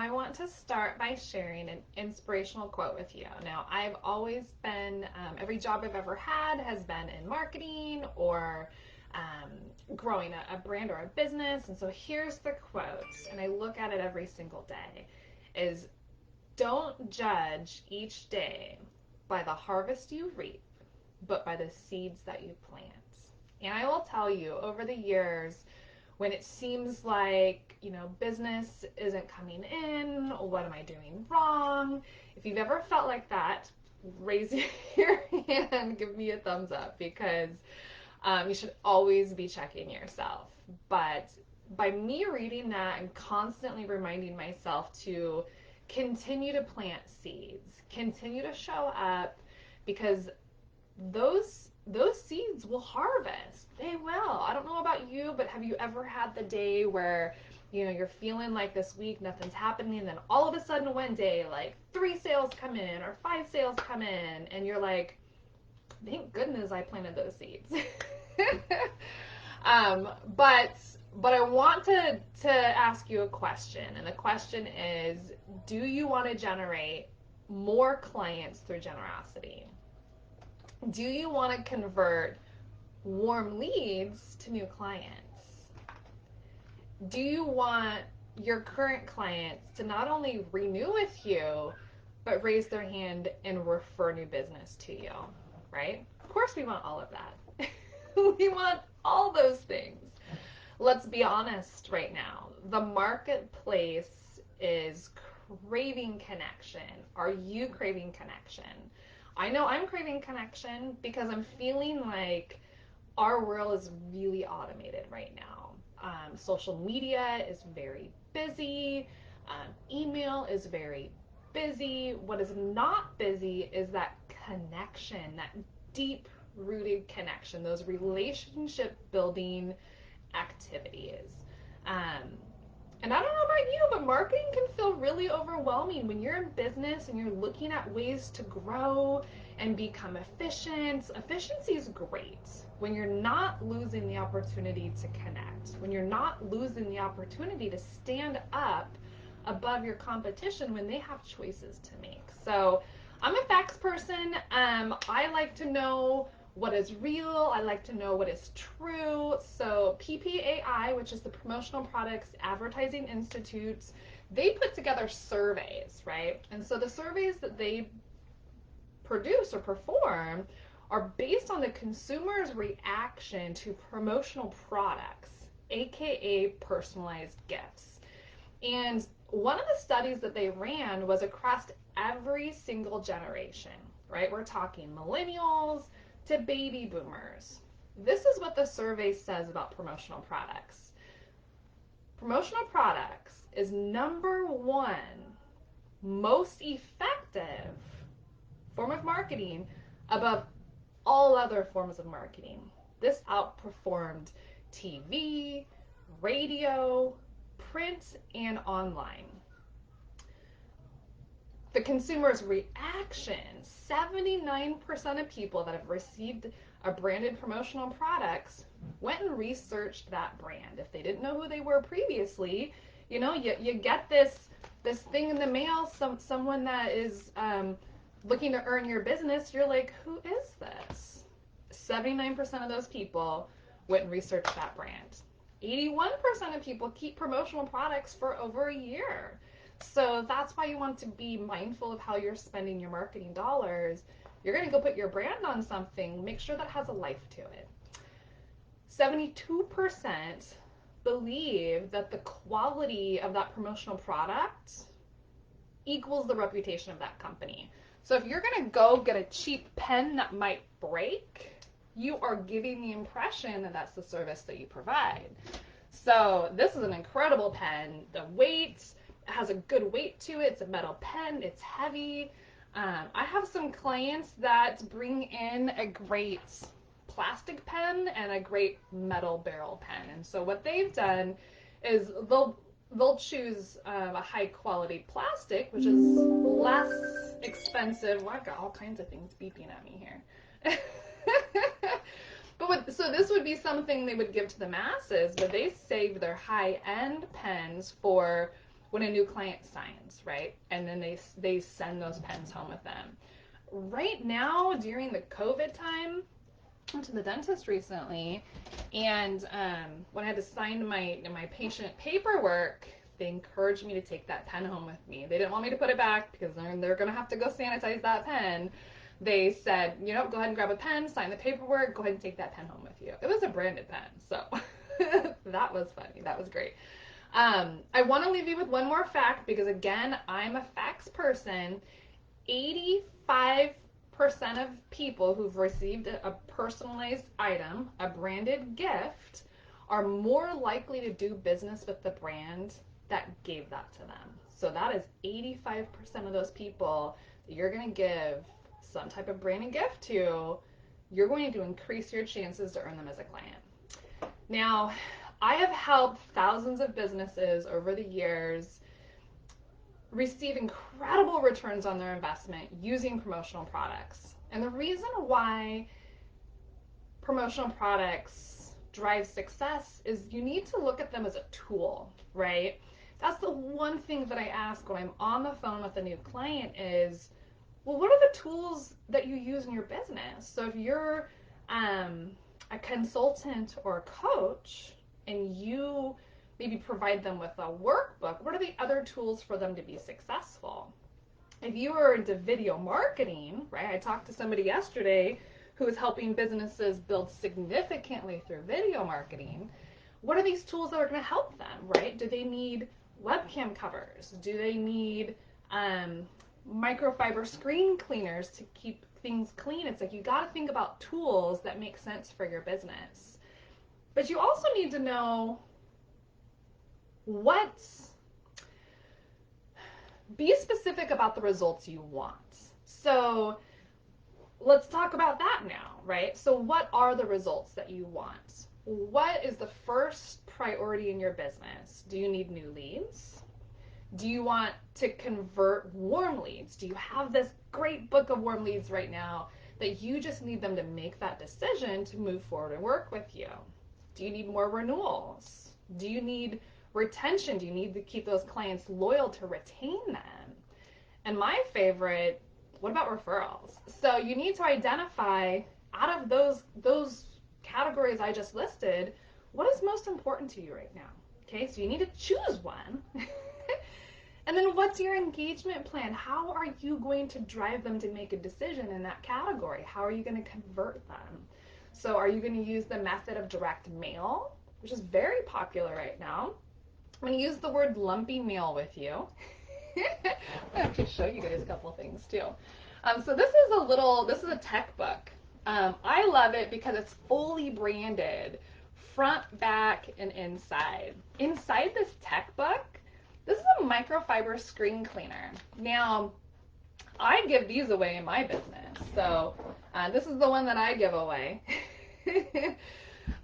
I want to start by sharing an inspirational quote with you. Now, I've always been, every job I've ever had has been in marketing or growing a brand or a business. And so here's the quote, and I look at it every single day, is don't judge each day by the harvest you reap, but by the seeds that you plant. And I will tell you, over the years, when it seems like, business isn't coming in, what am I doing wrong? If you've ever felt like that, raise your hand, give me a thumbs up, because you should always be checking yourself. But by me reading that and constantly reminding myself to continue to plant seeds, continue to show up, because those seeds will harvest. They will. I don't know about you, but have you ever had the day where you're feeling like this week nothing's happening, and then all of a sudden one day like 3 sales come in or 5 sales come in, and you're like, thank goodness I planted those seeds. But I want to ask you a question, and the question is, do you want to generate more clients through generosity? Do you want to convert warm leads to new clients? Do you want your current clients to not only renew with you, but raise their hand and refer new business to you, right? Of course we want all of that. We want all those things. Let's be honest right now. The marketplace is craving connection. Are you craving connection? I know I'm craving connection because I'm feeling like our world is really automated right now. Social media is very busy. Email is very busy. What is not busy is that connection, that deep-rooted connection, those relationship-building activities. And I don't know about you, but marketing can feel really overwhelming when you're in business and you're looking at ways to grow and become efficient. Efficiency is great when you're not losing the opportunity to connect, when you're not losing the opportunity to stand up above your competition when they have choices to make. So I'm a facts person. I like to know what is real. I like to know what is true. So PPAI, which is the Promotional Products Advertising Institute, they put together surveys, right? And so the surveys that they produce or perform are based on the consumer's reaction to promotional products, aka personalized gifts. And one of the studies that they ran was across every single generation, right? We're talking millennials to baby boomers. This is what the survey says about promotional products. Promotional products is #1 most effective form of marketing above all other forms of marketing. This outperformed TV, radio, print, and online. The consumer's reaction, 79% of people that have received a branded promotional products went and researched that brand. If they didn't know who they were previously, you get this thing in the mail, someone that is looking to earn your business, you're like, who is this? 79% of those people went and researched that brand. 81% of people keep promotional products for over a year. So that's why you want to be mindful of how you're spending your marketing dollars. You're going to go put your brand on something, make sure that has a life to it. 72% believe that the quality of that promotional product equals the reputation of that company. So if you're going to go get a cheap pen that might break, you are giving the impression that that's the service that you provide. So this is an incredible pen. The weight has a good weight to it. It's a metal pen. It's heavy. I have some clients that bring in a great plastic pen and a great metal barrel pen. And so what they've done is they'll choose a high quality plastic, which is less expensive. Well, I've got all kinds of things beeping at me here. So this would be something they would give to the masses, but they save their high-end pens for when a new client signs, right? And then they send those pens home with them. Right now, during the COVID time, I went to the dentist recently, and when I had to sign my patient paperwork, they encouraged me to take that pen home with me. They didn't want me to put it back because they're going to have to go sanitize that pen. They said, go ahead and grab a pen, sign the paperwork, go ahead and take that pen home with you. It was a branded pen, so that was funny. That was great. I want to leave you with one more fact because, again, I'm a facts person. 85% of people who've received a personalized item, a branded gift, are more likely to do business with the brand that gave that to them. So that is 85% of those people that you're going to give some type of branded gift to, you're going to increase your chances to earn them as a client. Now, I have helped thousands of businesses over the years receive incredible returns on their investment using promotional products. And the reason why promotional products drive success is you need to look at them as a tool, right? That's the one thing that I ask when I'm on the phone with a new client is, well, what are the tools that you use in your business? So if you're a consultant or a coach and you maybe provide them with a workbook, what are the other tools for them to be successful? If you are into video marketing, right? I talked to somebody yesterday who is helping businesses build significantly through video marketing. What are these tools that are going to help them, right? Do they need webcam covers? Do they need microfiber screen cleaners to keep things clean? It's like you got to think about tools that make sense for your business. But you also need to know be specific about the results you want. So let's talk about that now, right? So what are the results that you want? What is the first priority in your business? Do you need new leads? Do you want to convert warm leads? Do you have this great book of warm leads right now that you just need them to make that decision to move forward and work with you? Do you need more renewals? Do you need retention? Do you need to keep those clients loyal to retain them? And my favorite, what about referrals? So you need to identify out of those categories I just listed, what is most important to you right now? Okay, so you need to choose one. And then what's your engagement plan? How are you going to drive them to make a decision in that category? How are you going to convert them? So are you going to use the method of direct mail, which is very popular right now? I'm going to use the word lumpy mail with you. I'll actually show you guys a couple things too. So this is a tech book. I love it because it's fully branded, front, back, and inside. Inside this tech book, this is a microfiber screen cleaner. Now, I give these away in my business. So this is the one that I give away.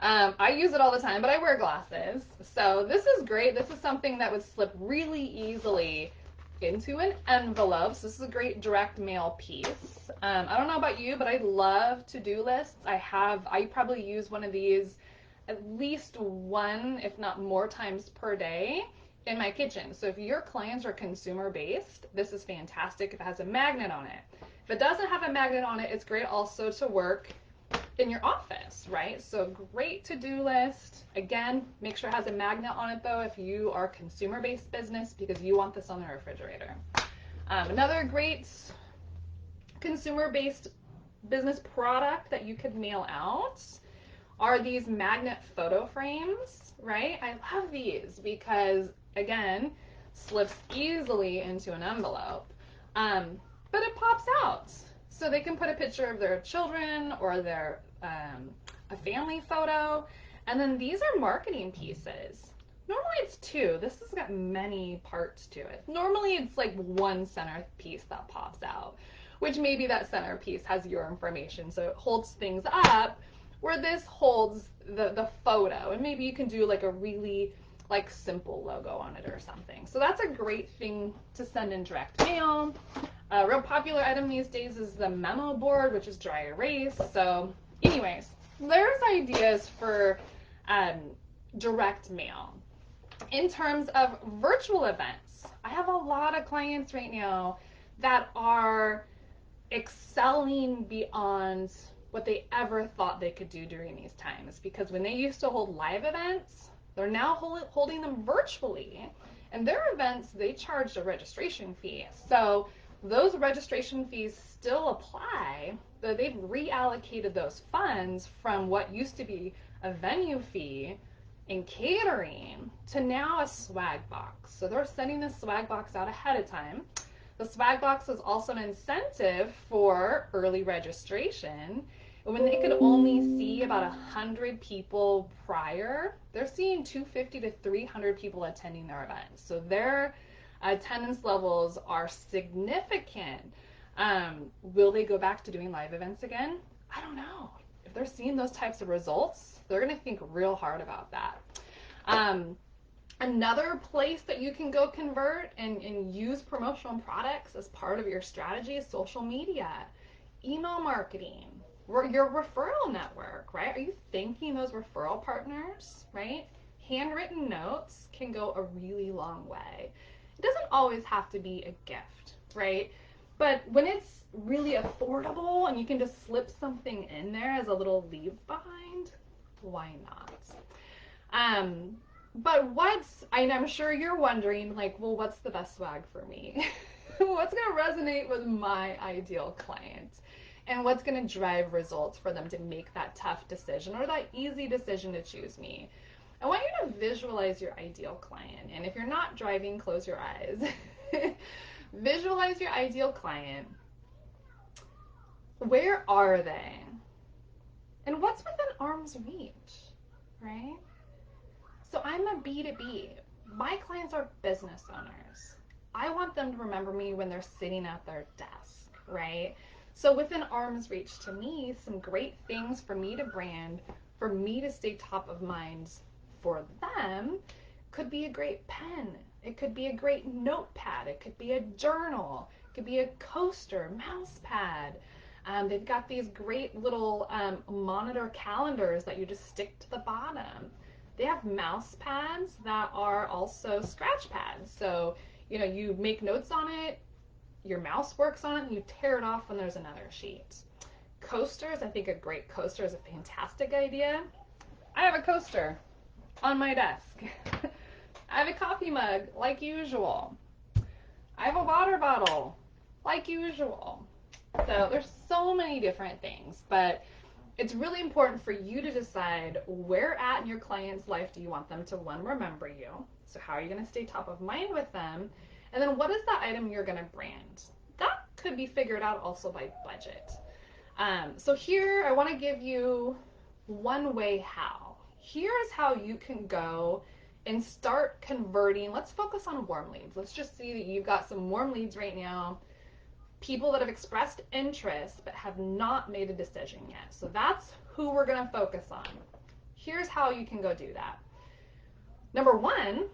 I use it all the time, but I wear glasses. So this is great. This is something that would slip really easily into an envelope. So this is a great direct mail piece. I don't know about you, but I love to-do lists. I probably use one of these at least one, if not more times per day in my kitchen. So if your clients are consumer-based, this is fantastic if it has a magnet on it. If it doesn't have a magnet on it, it's great also to work in your office, right? So great to-do list. Again, make sure it has a magnet on it though if you are a consumer-based business because you want this on the refrigerator. Another great consumer-based business product that you could mail out are these magnet photo frames, right? I love these because, again, slips easily into an envelope, but it pops out. So they can put a picture of their children or their a family photo, and then these are marketing pieces. Normally it's two. This has got many parts to it. Normally it's like one center piece that pops out, which maybe that center piece has your information, so it holds things up, where this holds the photo, and maybe you can do like a really like simple logo on it or something. So that's a great thing to send in direct mail. A real popular item these days is the memo board, which is dry erase. So anyways, there's ideas for direct mail. In terms of virtual events, I have a lot of clients right now that are excelling beyond what they ever thought they could do during these times, because when they used to hold live events, they're now holding them virtually, and their events, they charged a registration fee. So those registration fees still apply, though they've reallocated those funds from what used to be a venue fee and catering to now a swag box. So they're sending the swag box out ahead of time. The swag box is also an incentive for early registration. And when they could only see about 100 people prior, they're seeing 250 to 300 people attending their events. So their attendance levels are significant. Will they go back to doing live events again? I don't know. If they're seeing those types of results, they're going to think real hard about that. Another place that you can go convert and use promotional products as part of your strategy is social media, email marketing, your referral network, right? Are you thanking those referral partners, right? Handwritten notes can go a really long way. It doesn't always have to be a gift, right? But when it's really affordable and you can just slip something in there as a little leave behind, why not? But I'm sure you're wondering, like, well, what's the best swag for me? What's going to resonate with my ideal client? And what's going to drive results for them to make that tough decision or that easy decision to choose me? I want you to visualize your ideal client. And if you're not driving, close your eyes. Visualize your ideal client. Where are they? And what's within arm's reach, right? So I'm a B2B. My clients are business owners. I want them to remember me when they're sitting at their desk, right? So within arm's reach to me, some great things for me to brand, for me to stay top of mind for them could be a great pen. It could be a great notepad. It could be a journal. It could be a coaster, mouse pad. They've got these great little monitor calendars that you just stick to the bottom. They have mouse pads that are also scratch pads. So, you make notes on it, your mouse works on it, and you tear it off when there's another sheet. Coasters, I think a great coaster is a fantastic idea. I have a coaster on my desk. I have a coffee mug, like usual. I have a water bottle, like usual. So there's so many different things, but it's really important for you to decide where at in your client's life do you want them to, one, remember you. So how are you going to stay top of mind with them? And then what is the item you're going to brand? That could be figured out also by budget. So here I want to give you one way how. Here's how you can go and start converting. Let's focus on warm leads. Let's just see that you've got some warm leads right now. People that have expressed interest but have not made a decision yet. So that's who we're going to focus on. Here's how you can go do that. Number one,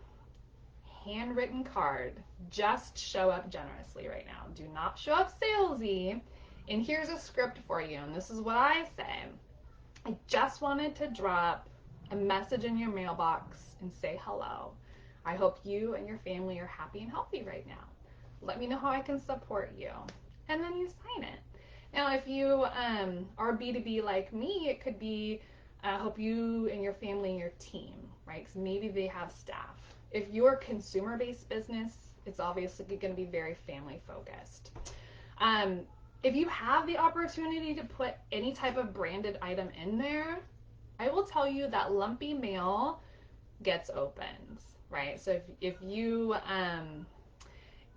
handwritten card. Just show up generously right now. Do not show up salesy. And here's a script for you. And this is what I say. I just wanted to drop a message in your mailbox and say hello. I hope you and your family are happy and healthy right now. Let me know how I can support you. And then you sign it. Now, if you are B2B like me, it could be, I hope you and your family and your team, right? Because maybe they have staff. If you're a consumer-based business, it's obviously going to be very family-focused. If you have the opportunity to put any type of branded item in there, I will tell you that lumpy mail gets opened, right? So if you, and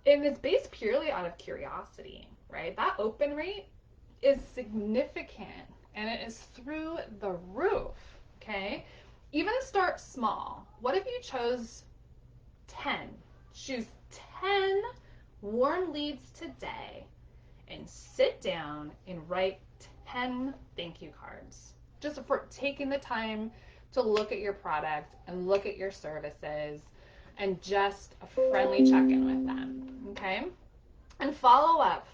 it's based purely out of curiosity, right? That open rate is significant and it is through the roof, okay? Even start small. What if you chose 10? Choose 10 warm leads today and sit down and write 10 thank you cards. Just for taking the time to look at your product and look at your services and just a friendly check-in with them, okay? And follow up.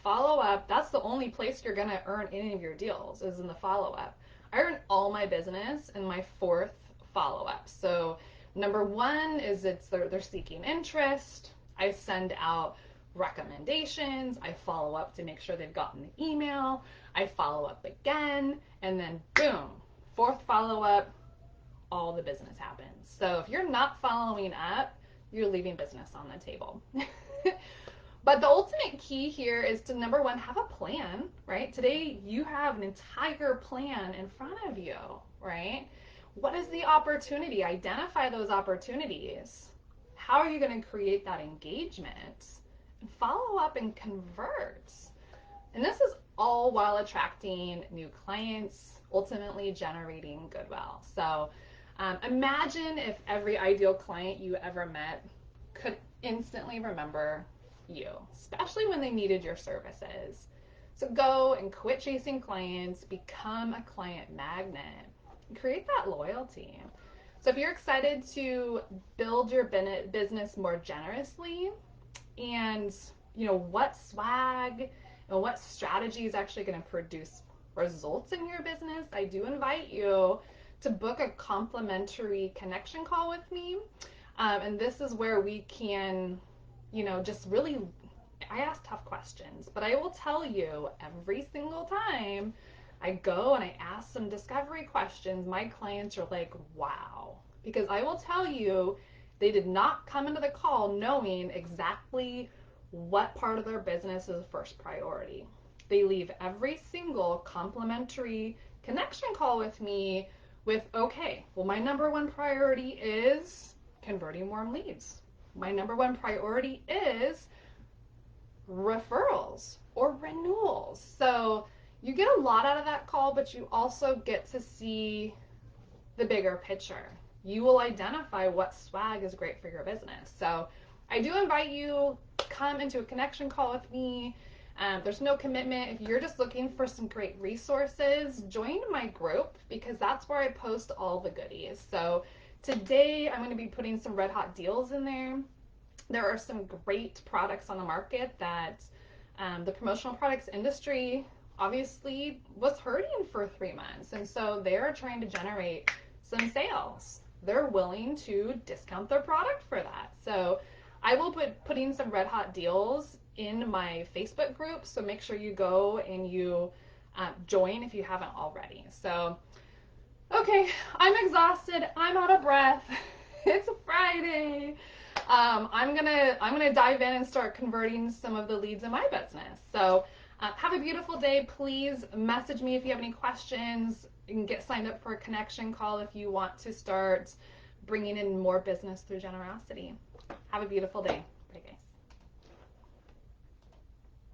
That's the only place you're gonna earn any of your deals is in the follow-up. I earn all my business in my 4th follow-up. So number one is they're seeking interest. I send out recommendations. I follow up to make sure they've gotten the email. I follow up again, and then boom, fourth follow up, all the business happens. So if you're not following up, you're leaving business on the table. But the ultimate key here is to, number one, have a plan, right? Today you have an entire plan in front of you, right? What is the opportunity? Identify those opportunities. How are you going to create that engagement? And follow up and convert. And this is all while attracting new clients, ultimately generating goodwill. So imagine if every ideal client you ever met could instantly remember you, especially when they needed your services. So go and quit chasing clients, become a client magnet, and create that loyalty. So if you're excited to build your business more generously, and what swag and what strategy is actually going to produce results in your business, I do invite you to book a complimentary connection call with me. And this is where we can just really, I ask tough questions, but I will tell you every single time I go and I ask some discovery questions, my clients are like, wow. Because I will tell you, they did not come into the call knowing exactly what part of their business is first priority. They leave every single complimentary connection call with me with, okay, well, my number one priority is converting warm leads. My number one priority is referrals or renewals. So you get a lot out of that call, but you also get to see the bigger picture. You will identify what swag is great for your business. So I do invite you, come into a connection call with me. There's no commitment. If you're just looking for some great resources, join my group, because that's where I post all the goodies. So today I'm going to be putting some red hot deals in there. There are some great products on the market that the promotional products industry obviously was hurting for 3 months. And so they're trying to generate some sales. They're willing to discount their product for that. So I will putting some red hot deals in my Facebook group. So make sure you go and you join if you haven't already. So, okay, I'm exhausted. I'm out of breath. It's Friday. I'm gonna dive in and start converting some of the leads in my business. So have a beautiful day. Please message me if you have any questions. You can get signed up for a connection call if you want to start bringing in more business through generosity. Have a beautiful day. Bye, guys.